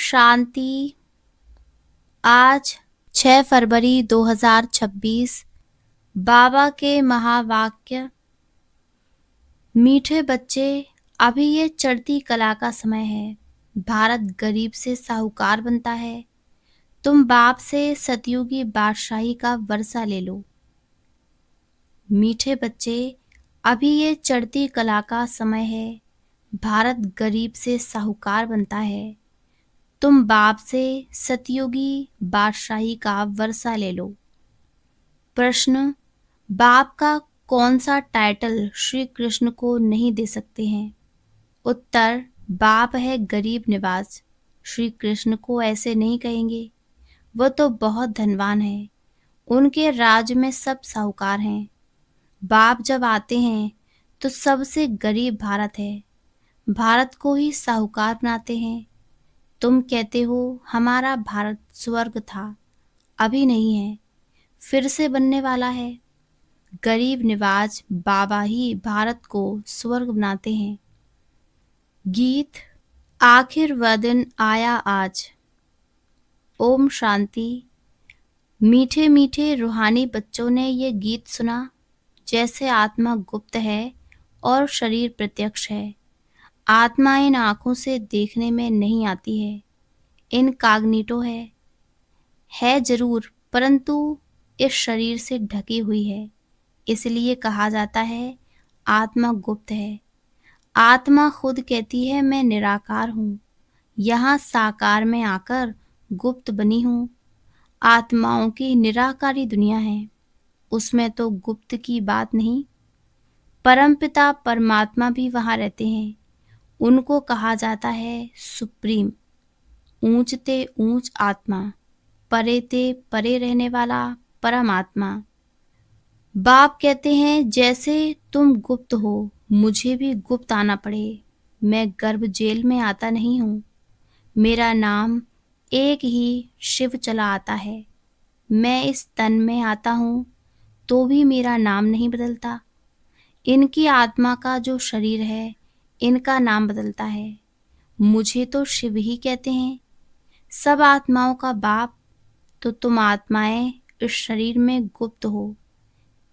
शांति। आज 6 फरवरी 2026। बाबा के महावाक्य। मीठे बच्चे, अभी ये चढ़ती कला का समय है। भारत गरीब से साहूकार बनता है। तुम बाप से सतयुगी बादशाही का वर्षा ले लो। मीठे बच्चे, अभी ये चढ़ती कला का समय है। भारत गरीब से साहूकार बनता है। तुम बाप से सतयुगी बादशाही का वर्षा ले लो। प्रश्न, बाप का कौन सा टाइटल श्री कृष्ण को नहीं दे सकते हैं? उत्तर, बाप है गरीब निवाज। श्री कृष्ण को ऐसे नहीं कहेंगे। वो तो बहुत धनवान है। उनके राज में सब साहूकार हैं। बाप जब आते हैं तो सबसे गरीब भारत है। भारत को ही साहूकार बनाते हैं। तुम कहते हो हमारा भारत स्वर्ग था, अभी नहीं है, फिर से बनने वाला है। गरीब निवाज बाबा ही भारत को स्वर्ग बनाते हैं। गीत। आखिर वह दिन आया आज। ओम शांति। मीठे मीठे रूहानी बच्चों ने ये गीत सुना। जैसे आत्मा गुप्त है और शरीर प्रत्यक्ष है। आत्मा इन आँखों से देखने में नहीं आती है, इनकॉग्निटो है जरूर, परंतु इस शरीर से ढकी हुई है। इसलिए कहा जाता है आत्मा गुप्त है। आत्मा खुद कहती है मैं निराकार हूँ, यहाँ साकार में आकर गुप्त बनी हूँ। आत्माओं की निराकारी दुनिया है, उसमें तो गुप्त की बात नहीं। परमपिता परमात्मा भी वहाँ रहते हैं। उनको कहा जाता है सुप्रीम, ऊंच ते ऊंच आत्मा, परे ते परे रहने वाला परमात्मा। बाप कहते हैं जैसे तुम गुप्त हो, मुझे भी गुप्त आना पड़े। मैं गर्भ जेल में आता नहीं हूँ। मेरा नाम एक ही शिव चला आता है। मैं इस तन में आता हूँ तो भी मेरा नाम नहीं बदलता। इनकी आत्मा का जो शरीर है, इनका नाम बदलता है। मुझे तो शिव ही कहते हैं। सब आत्माओं का बाप। तो तुम आत्माएं इस शरीर में गुप्त हो,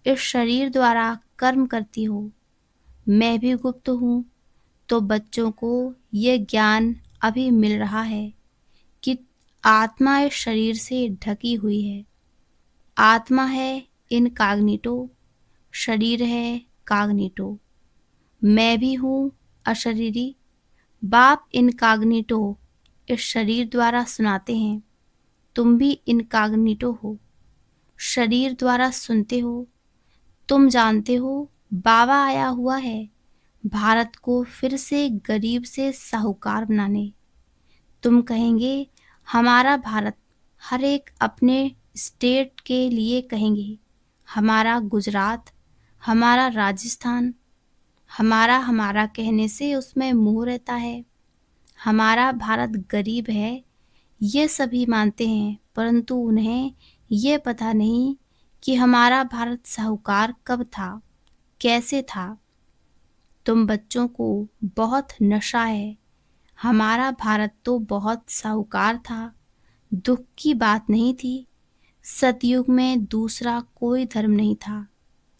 इस शरीर द्वारा कर्म करती हो। मैं भी गुप्त हूँ। तो बच्चों को ये ज्ञान अभी मिल रहा है कि आत्मा इस शरीर से ढकी हुई है। आत्मा है इनकॉग्निटो, शरीर है कॉग्निटो। मैं भी हूँ अशरीरी। बाप इनकॉग्निटो इस शरीर द्वारा सुनाते हैं। तुम भी इनकॉग्निटो हो, शरीर द्वारा सुनते हो। तुम जानते हो बाबा आया हुआ है भारत को फिर से गरीब से साहूकार बनाने। तुम कहेंगे हमारा भारत, हर एक अपने स्टेट के लिए कहेंगे हमारा गुजरात, हमारा राजस्थान। हमारा हमारा कहने से उसमें मोह रहता है। हमारा भारत गरीब है, ये सभी मानते हैं, परंतु उन्हें ये पता नहीं कि हमारा भारत साहूकार कब था, कैसे था। तुम बच्चों को बहुत नशा है। हमारा भारत तो बहुत साहूकार था, दुख की बात नहीं थी। सतयुग में दूसरा कोई धर्म नहीं था,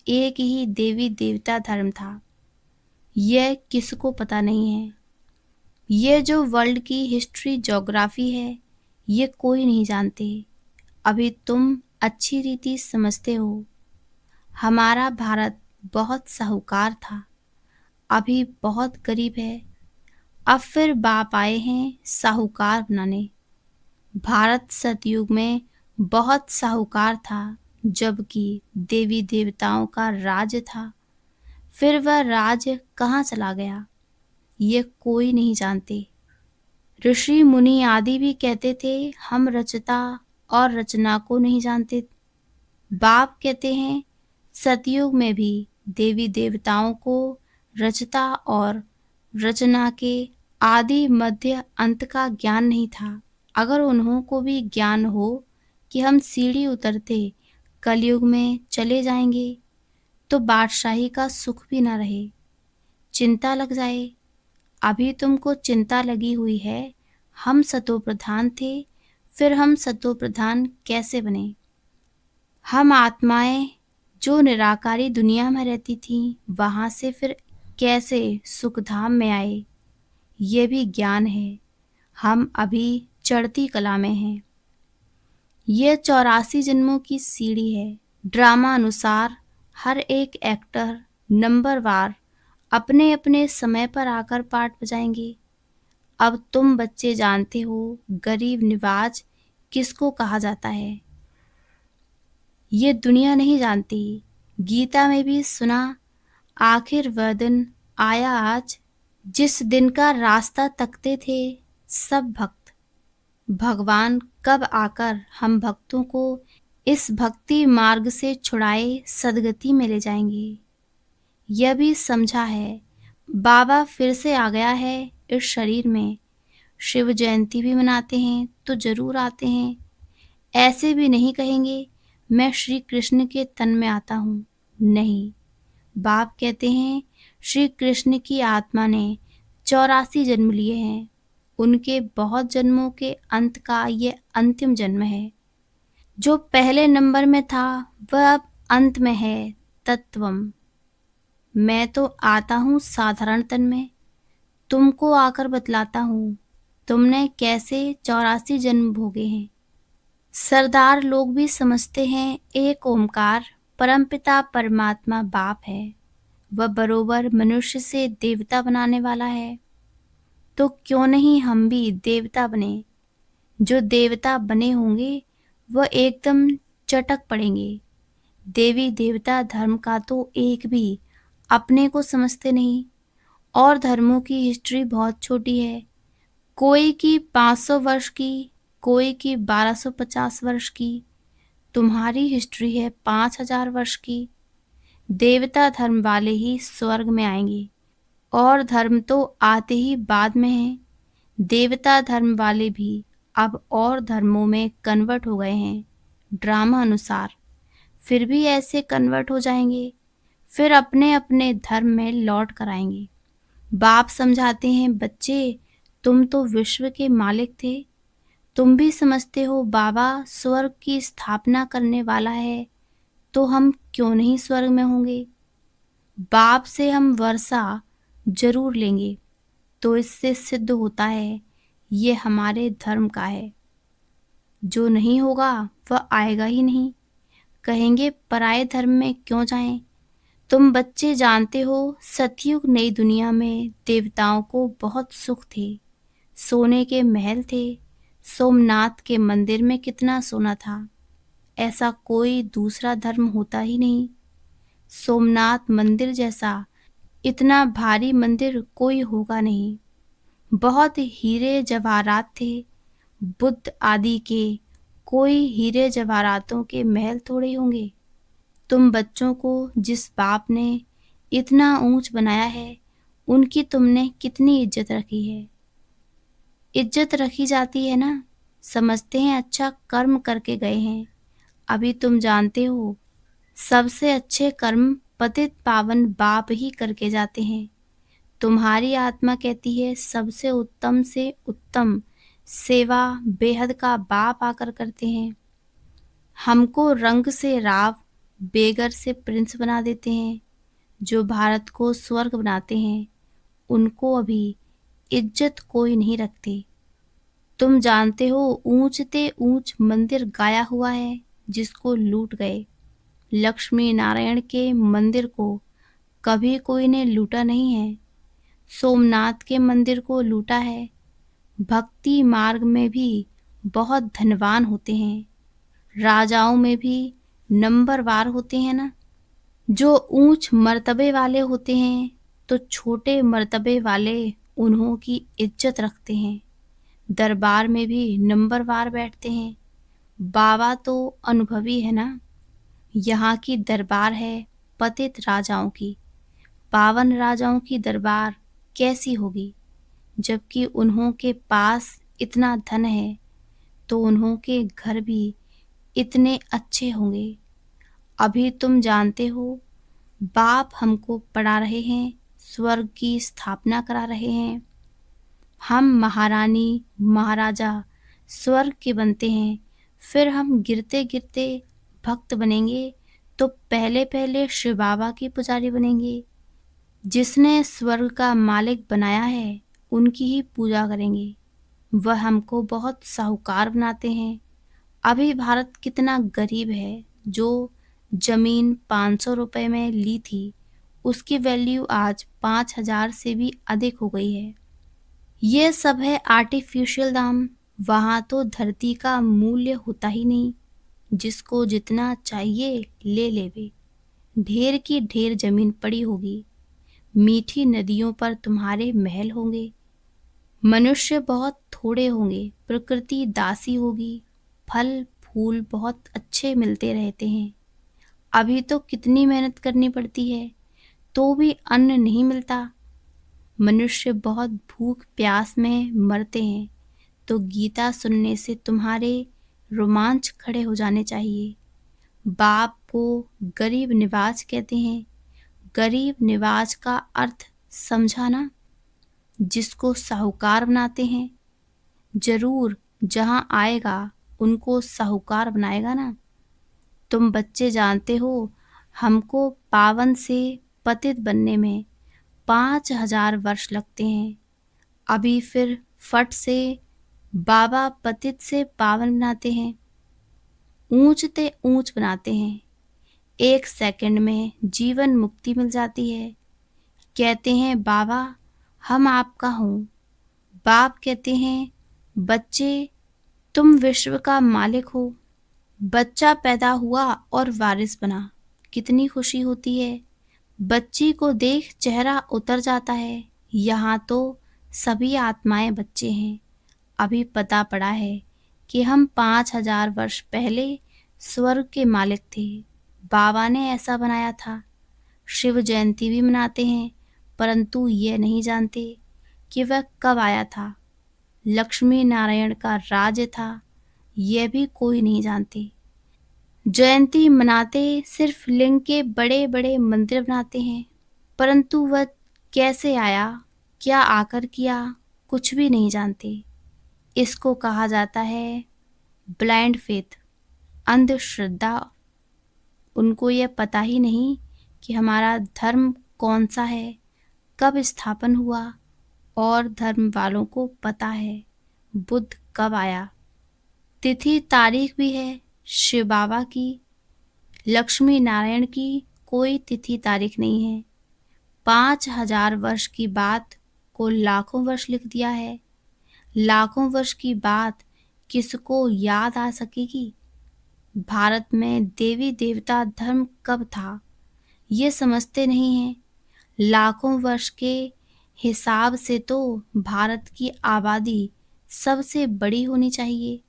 एक ही देवी देवता धर्म था। यह किसको पता नहीं है। ये जो वर्ल्ड की हिस्ट्री ज्योग्राफी है, ये कोई नहीं जानते। अभी तुम अच्छी रीति समझते हो। हमारा भारत बहुत साहूकार था, अभी बहुत गरीब है। अब फिर बाप आए हैं साहूकार बनाने। भारत सतयुग में बहुत साहूकार था, जबकि देवी देवताओं का राज था। फिर वह राज कहाँ चला गया, ये कोई नहीं जानते। ऋषि मुनि आदि भी कहते थे हम रचता और रचना को नहीं जानते। बाप कहते हैं सतयुग में भी देवी देवताओं को रचता और रचना के आदि मध्य अंत का ज्ञान नहीं था। अगर उन्हों को भी ज्ञान हो कि हम सीढ़ी उतरते कलयुग में चले जाएंगे, तो बादशाही का सुख भी न रहे, चिंता लग जाए। अभी तुमको चिंता लगी हुई है, हम सतो प्रधान थे, फिर हम सतो प्रधान कैसे बने? हम आत्माएं जो निराकारी दुनिया में रहती थीं, वहां से फिर कैसे सुखधाम में आए? ये भी ज्ञान है। हम अभी चढ़ती कला में हैं। ये 84 जन्मों की सीढ़ी है। ड्रामा अनुसार हर एक एक्टर नंबरवार अपने अपने समय पर आकर पाठ बजाएंगे। अब तुम बच्चे जानते हो गरीब निवाज किसको कहा जाता है। ये दुनिया नहीं जानती। गीता में भी सुना, आखिर वह दिन आया आज जिस दिन का रास्ता तकते थे सब भक्त। भगवान कब आकर हम भक्तों को इस भक्ति मार्ग से छुड़ाए सदगति में ले जाएंगे। यह भी समझा है बाबा फिर से आ गया है इस शरीर में। शिव जयंती भी मनाते हैं तो जरूर आते हैं। ऐसे भी नहीं कहेंगे मैं श्री कृष्ण के तन में आता हूँ। नहीं, बाप कहते हैं श्री कृष्ण की आत्मा ने 84 जन्म लिए हैं। उनके बहुत जन्मों के अंत का ये अंतिम जन्म है। जो पहले नंबर में था वह अब अंत में है। तत्वम। मैं तो आता हूँ साधारण तन में, तुमको आकर बतलाता हूँ तुमने कैसे 84 जन्म भोगे हैं। सरदार लोग भी समझते हैं एक ओमकार परमपिता परमात्मा बाप है। वह बरोबर मनुष्य से देवता बनाने वाला है। तो क्यों नहीं हम भी देवता बने। जो देवता बने होंगे वह एकदम चटक पड़ेंगे। देवी देवता धर्म का तो एक भी अपने को समझते नहीं। और धर्मों की हिस्ट्री बहुत छोटी है। कोई की 500 वर्ष की, कोई की 1250 वर्ष की। तुम्हारी हिस्ट्री है 5000 वर्ष की। देवता धर्म वाले ही स्वर्ग में आएंगे और धर्म तो आते ही बाद में है। देवता धर्म वाले भी अब और धर्मों में कन्वर्ट हो गए हैं ड्रामा अनुसार। फिर भी ऐसे कन्वर्ट हो जाएंगे, फिर अपने अपने धर्म में लौट कर आएंगे। बाप समझाते हैं बच्चे तुम तो विश्व के मालिक थे। तुम भी समझते हो बाबा स्वर्ग की स्थापना करने वाला है, तो हम क्यों नहीं स्वर्ग में होंगे। बाप से हम वर्षा जरूर लेंगे। तो इससे सिद्ध होता है ये हमारे धर्म का है। जो नहीं होगा वह आएगा ही नहीं। कहेंगे पराये धर्म में क्यों जाएं। तुम बच्चे जानते हो सतयुग नई दुनिया में देवताओं को बहुत सुख थे। सोने के महल थे। सोमनाथ के मंदिर में कितना सोना था। ऐसा कोई दूसरा धर्म होता ही नहीं। सोमनाथ मंदिर जैसा इतना भारी मंदिर कोई होगा नहीं। बहुत हीरे जवाहरात थे। बुद्ध आदि के कोई हीरे जवाहरातों के महल थोड़े होंगे। तुम बच्चों को जिस बाप ने इतना ऊंच बनाया है उनकी तुमने कितनी इज्जत रखी है। इज्जत रखी जाती है ना। समझते हैं अच्छा कर्म करके गए हैं। अभी तुम जानते हो सबसे अच्छे कर्म पतित पावन बाप ही करके जाते हैं। तुम्हारी आत्मा कहती है सबसे उत्तम से उत्तम सेवा बेहद का बाप आकर करते हैं। हमको रंग से राव, बेगर से प्रिंस बना देते हैं। जो भारत को स्वर्ग बनाते हैं उनको अभी इज्जत कोई नहीं रखते। तुम जानते हो ऊंचते ऊंच मंदिर गाया हुआ है जिसको लूट गए। लक्ष्मी नारायण के मंदिर को कभी कोई ने लूटा नहीं है। सोमनाथ के मंदिर को लूटा है। भक्ति मार्ग में भी बहुत धनवान होते हैं। राजाओं में भी नंबरवार होते हैं ना। जो ऊंच मर्तबे वाले होते हैं तो छोटे मर्तबे वाले उन्हों की इज्जत रखते हैं। दरबार में भी नंबरवार बैठते हैं। बाबा तो अनुभवी है ना। यहाँ की दरबार है पतित राजाओं की। पावन राजाओं की दरबार कैसी होगी। जबकि उन्हों के पास इतना धन है तो उन्हों के घर भी इतने अच्छे होंगे। अभी तुम जानते हो बाप हमको पढ़ा रहे हैं, स्वर्ग की स्थापना करा रहे हैं। हम महारानी महाराजा स्वर्ग के बनते हैं, फिर हम गिरते गिरते भक्त बनेंगे तो पहले पहले शिव बाबा के पुजारी बनेंगे। जिसने स्वर्ग का मालिक बनाया है उनकी ही पूजा करेंगे। वह हमको बहुत साहूकार बनाते हैं। अभी भारत कितना गरीब है। जो जमीन 500 रुपए में ली थी उसकी वैल्यू आज 5,000 से भी अधिक हो गई है। ये सब है आर्टिफिशियल दाम। वहाँ तो धरती का मूल्य होता ही नहीं। जिसको जितना चाहिए ले लेवे। ढेर की ढेर जमीन पड़ी होगी। मीठी नदियों पर तुम्हारे महल होंगे। मनुष्य बहुत थोड़े होंगे। प्रकृति दासी होगी। फल फूल बहुत अच्छे मिलते रहते हैं। अभी तो कितनी मेहनत करनी पड़ती है तो भी अन्न नहीं मिलता। मनुष्य बहुत भूख प्यास में मरते हैं। तो गीता सुनने से तुम्हारे रोमांच खड़े हो जाने चाहिए। बाप को गरीब निवाज कहते हैं। गरीब निवाज का अर्थ समझा ना। जिसको साहूकार बनाते हैं जरूर जहाँ आएगा उनको साहूकार बनाएगा ना। तुम बच्चे जानते हो हमको पावन से पतित बनने में 5,000 वर्ष लगते हैं। अभी फिर फट से बाबा पतित से पावन बनाते हैं। ऊंचते ऊंच बनाते हैं। 1 सेकंड में जीवन मुक्ति मिल जाती है। कहते हैं बाबा हम आपका हूँ। बाप कहते हैं बच्चे तुम विश्व का मालिक हो। बच्चा पैदा हुआ और वारिस बना। कितनी खुशी होती है। बच्ची को देख चेहरा उतर जाता है। यहाँ तो सभी आत्माएं बच्चे हैं। अभी पता पड़ा है कि हम 5,000 वर्ष पहले स्वर्ग के मालिक थे। बाबा ने ऐसा बनाया था। शिव जयंती भी मनाते हैं परंतु ये नहीं जानते कि वह कब आया था। लक्ष्मी नारायण का राज्य था यह भी कोई नहीं जानते। जयंती मनाते सिर्फ लिंग के बड़े बड़े मंदिर बनाते हैं परंतु वह कैसे आया क्या आकर किया कुछ भी नहीं जानते। इसको कहा जाता है ब्लाइंड फेथ, अंधश्रद्धा। उनको यह पता ही नहीं कि हमारा धर्म कौन सा है, कब स्थापन हुआ। और धर्म वालों को पता है बुद्ध कब आया। तिथि तारीख भी है शिव बाबा की। लक्ष्मी नारायण की कोई तिथि तारीख नहीं है। 5,000 वर्ष की बात को लाखों वर्ष लिख दिया है। लाखों वर्ष की बात किसको याद आ सकेगी। भारत में देवी देवता धर्म कब था ये समझते नहीं हैं। लाखों वर्ष के हिसाब से तो भारत की आबादी सबसे बड़ी होनी चाहिए।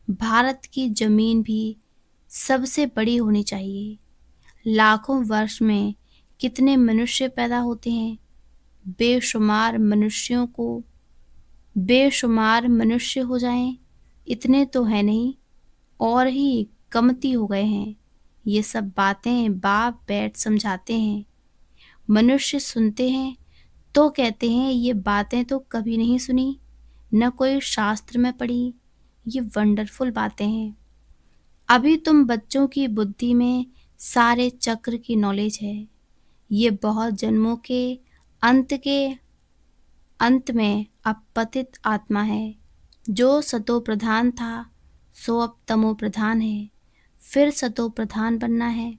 भारत की जमीन भी सबसे बड़ी होनी चाहिए। लाखों वर्ष में कितने मनुष्य पैदा होते हैं। बेशुमार मनुष्य हो जाएं इतने तो है नहीं और ही कमती हो गए हैं। ये सब बातें बाप बैठ समझाते हैं। मनुष्य सुनते हैं तो कहते हैं ये बातें तो कभी नहीं सुनी, न कोई शास्त्र में पढ़ी। ये वंडरफुल बातें हैं। अभी तुम बच्चों की बुद्धि में सारे चक्र की नॉलेज है। ये बहुत जन्मों के अंत में अब पतित आत्मा है। जो सतो प्रधान था सो अब तमो प्रधान है। फिर सतो प्रधान बनना है।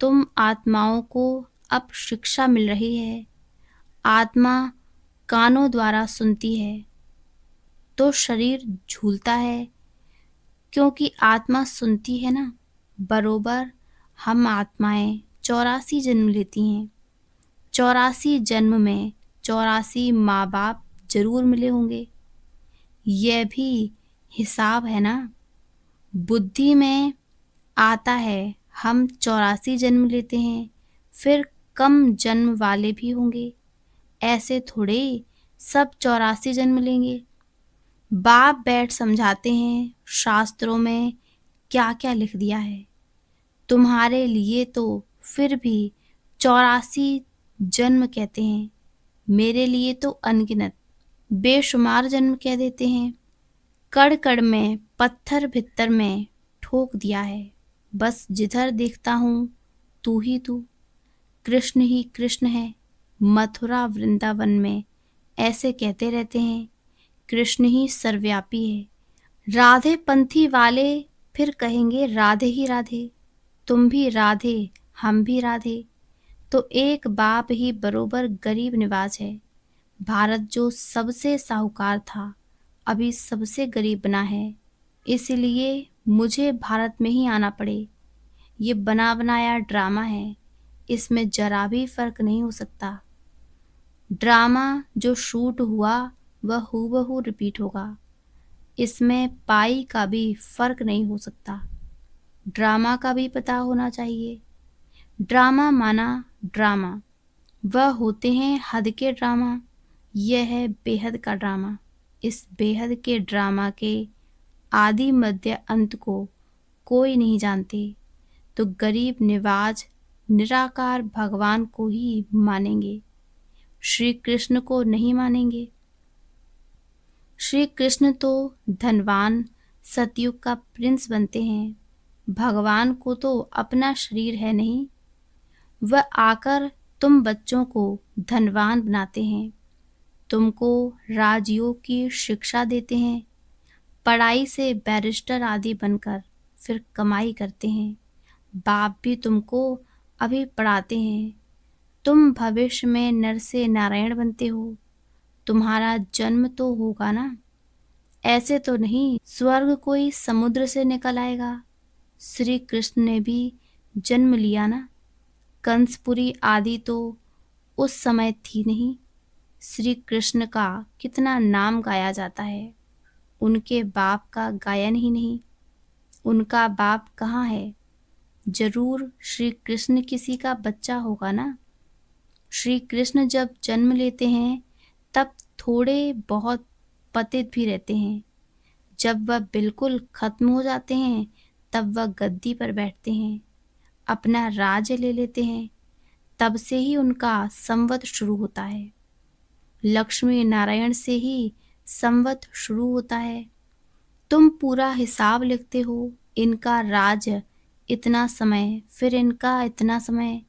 तुम आत्माओं को अब शिक्षा मिल रही है। आत्मा कानों द्वारा सुनती है तो शरीर झूलता है क्योंकि आत्मा सुनती है ना। बरोबर हम आत्माएं 84 जन्म लेती हैं। 84 जन्म में 84 माँ बाप जरूर मिले होंगे। यह भी हिसाब है ना। बुद्धि में आता है हम 84 जन्म लेते हैं फिर कम जन्म वाले भी होंगे। ऐसे थोड़े सब 84 जन्म लेंगे। बाप बैठ समझाते हैं शास्त्रों में क्या क्या लिख दिया है। तुम्हारे लिए तो फिर भी 84 जन्म कहते हैं। मेरे लिए तो अनगिनत। बेशुमार जन्म कह देते हैं। कड़ कड़ में, पत्थर भित्तर में ठोक दिया है। बस जिधर देखता हूँ तू ही तू, कृष्ण ही कृष्ण है। मथुरा वृंदावन में ऐसे कहते रहते हैं, कृष्ण ही सर्वव्यापी है। राधे पंथी वाले फिर कहेंगे राधे ही राधे। तुम भी राधे, हम भी राधे, तो एक बाप ही बरोबर गरीब निवाज है। भारत जो सबसे साहूकार था, अभी सबसे गरीब बना है। इसलिए मुझे भारत में ही आना पड़े। ये बना बनाया ड्रामा है, इसमें जरा भी फर्क नहीं हो सकता। ड्रामा जो शूट हुआ वह हूबहू रिपीट होगा, इसमें पाई का भी फर्क नहीं हो सकता। ड्रामा का भी पता होना चाहिए। ड्रामा माना ड्रामा, वह होते हैं हद के ड्रामा, यह है बेहद का ड्रामा। इस बेहद के ड्रामा के आदि मध्य अंत को कोई नहीं जानते, तो गरीब निवाज निराकार भगवान को ही मानेंगे, श्री कृष्ण को नहीं मानेंगे। श्री कृष्ण तो धनवान सतयुग का प्रिंस बनते हैं, भगवान को तो अपना शरीर है नहीं। वह आकर तुम बच्चों को धनवान बनाते हैं, तुमको राजयोग की शिक्षा देते हैं, पढ़ाई से बैरिस्टर आदि बनकर फिर कमाई करते हैं। बाप भी तुमको अभी पढ़ाते हैं, तुम भविष्य में नर से नारायण बनते हो। तुम्हारा जन्म तो होगा ना, ऐसे तो नहीं स्वर्ग कोई समुद्र से निकल आएगा। श्री कृष्ण ने भी जन्म लिया ना, कंसपुरी आदि तो उस समय थी नहीं। श्री कृष्ण का कितना नाम गाया जाता है, उनके बाप का गायन ही नहीं। उनका बाप कहाँ है? जरूर श्री कृष्ण किसी का बच्चा होगा ना। श्री कृष्ण जब जन्म लेते हैं तब थोड़े बहुत पतित भी रहते हैं। जब वह बिल्कुल खत्म हो जाते हैं तब वह गद्दी पर बैठते हैं, अपना राज्य ले लेते हैं। तब से ही उनका संवत शुरू होता है। लक्ष्मी नारायण से ही संवत शुरू होता है। तुम पूरा हिसाब लिखते हो, इनका राज इतना समय, फिर इनका इतना समय,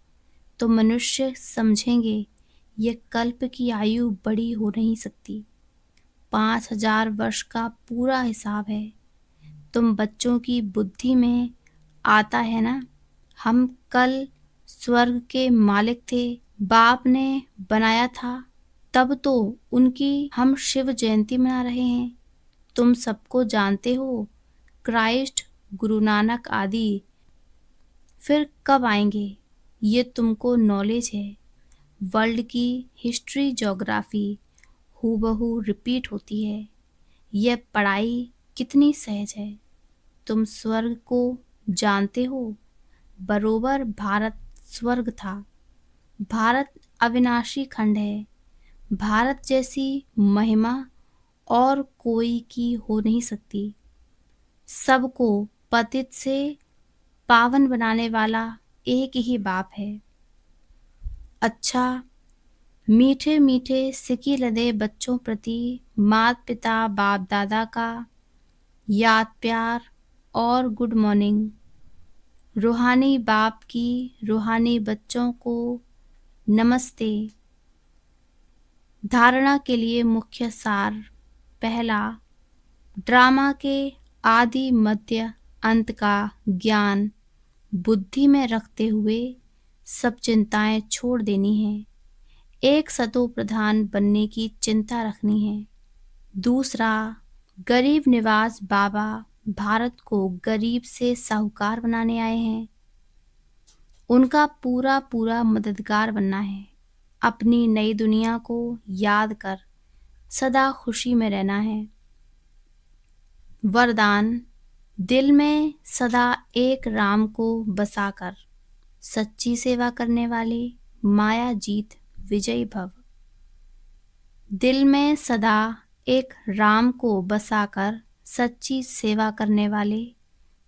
तो मनुष्य समझेंगे ये कल्प की आयु बड़ी हो नहीं सकती। 5000 वर्ष का पूरा हिसाब है। तुम बच्चों की बुद्धि में आता है ना, हम कल स्वर्ग के मालिक थे, बाप ने बनाया था, तब तो उनकी हम शिव जयंती मना रहे हैं। तुम सबको जानते हो, क्राइस्ट, गुरु नानक आदि फिर कब आएंगे, ये तुमको नॉलेज है। वर्ल्ड की हिस्ट्री ज्योग्राफी हूबहू रिपीट होती है। यह पढ़ाई कितनी सहज है। तुम स्वर्ग को जानते हो, बरोबर भारत स्वर्ग था। भारत अविनाशी खंड है। भारत जैसी महिमा और कोई की हो नहीं सकती। सबको पतित से पावन बनाने वाला एक ही बाप है। अच्छा, मीठे मीठे सिकी लदे बच्चों प्रति माता पिता बाप दादा का याद प्यार और गुड मॉर्निंग। रूहानी बाप की रूहानी बच्चों को नमस्ते। धारणा के लिए मुख्य सार। पहला, ड्रामा के आदि मध्य अंत का ज्ञान बुद्धि में रखते हुए सब चिंताएं छोड़ देनी है। एक सतो प्रधान बनने की चिंता रखनी है। दूसरा, गरीब निवाज बाबा भारत को गरीब से साहूकार बनाने आए हैं। उनका पूरा पूरा मददगार बनना है। अपनी नई दुनिया को याद कर सदा खुशी में रहना है। वरदान, दिल में सदा एक राम को बसाकर सच्ची सेवा करने वाले माया जीत विजयी भव। दिल में सदा एक राम को बसाकर सच्ची सेवा करने वाले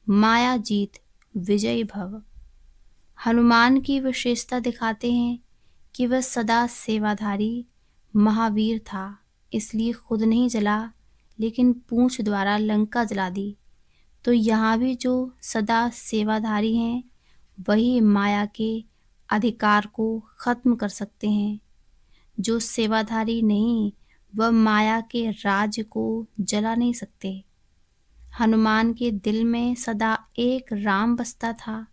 माया जीत विजयी भव। हनुमान की विशेषता दिखाते हैं कि वह सदा सेवाधारी महावीर था। इसलिए खुद नहीं जला, लेकिन पूंछ द्वारा लंका जला दी। तो यहाँ भी जो सदा सेवाधारी हैं वही माया के अधिकार को खत्म कर सकते हैं। जो सेवाधारी नहीं वह माया के राज्य को जला नहीं सकते। हनुमान के दिल में सदा एक राम बसता था,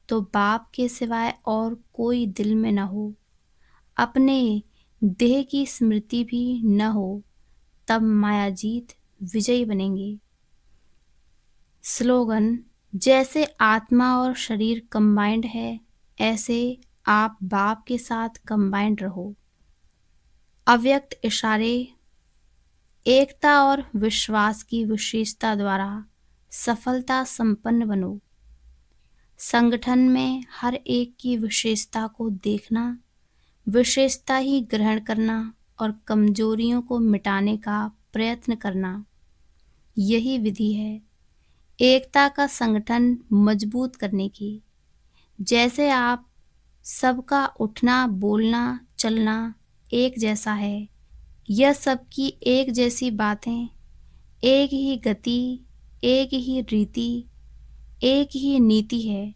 तो बाप के सिवाय और कोई दिल में न हो, अपने देह की स्मृति भी न हो, तब मायाजीत विजयी बनेंगे। स्लोगन: जैसे आत्मा और शरीर कंबाइंड है, ऐसे आप बाप के साथ कंबाइंड रहो। अव्यक्त इशारे: एकता और विश्वास की विशेषता द्वारा सफलता संपन्न बनो। संगठन में हर एक की विशेषता को देखना, विशेषता ही ग्रहण करना और कमजोरियों को मिटाने का प्रयत्न करना, यही विधि है एकता का संगठन मजबूत करने की। जैसे आप सबका उठना, बोलना, चलना एक जैसा है, यह सबकी एक जैसी बातें, एक ही गति, एक ही रीति, एक ही नीति है,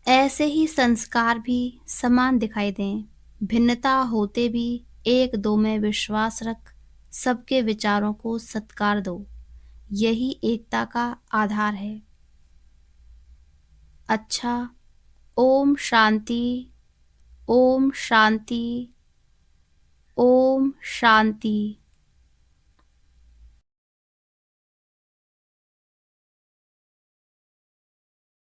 ऐसे ही संस्कार भी समान दिखाई दें। भिन्नता होते भी एक दो में विश्वास रख सबके विचारों को सत्कार दो, यही एकता का आधार है। अच्छा, ओम शांति, ओम शांति, ओम शांति।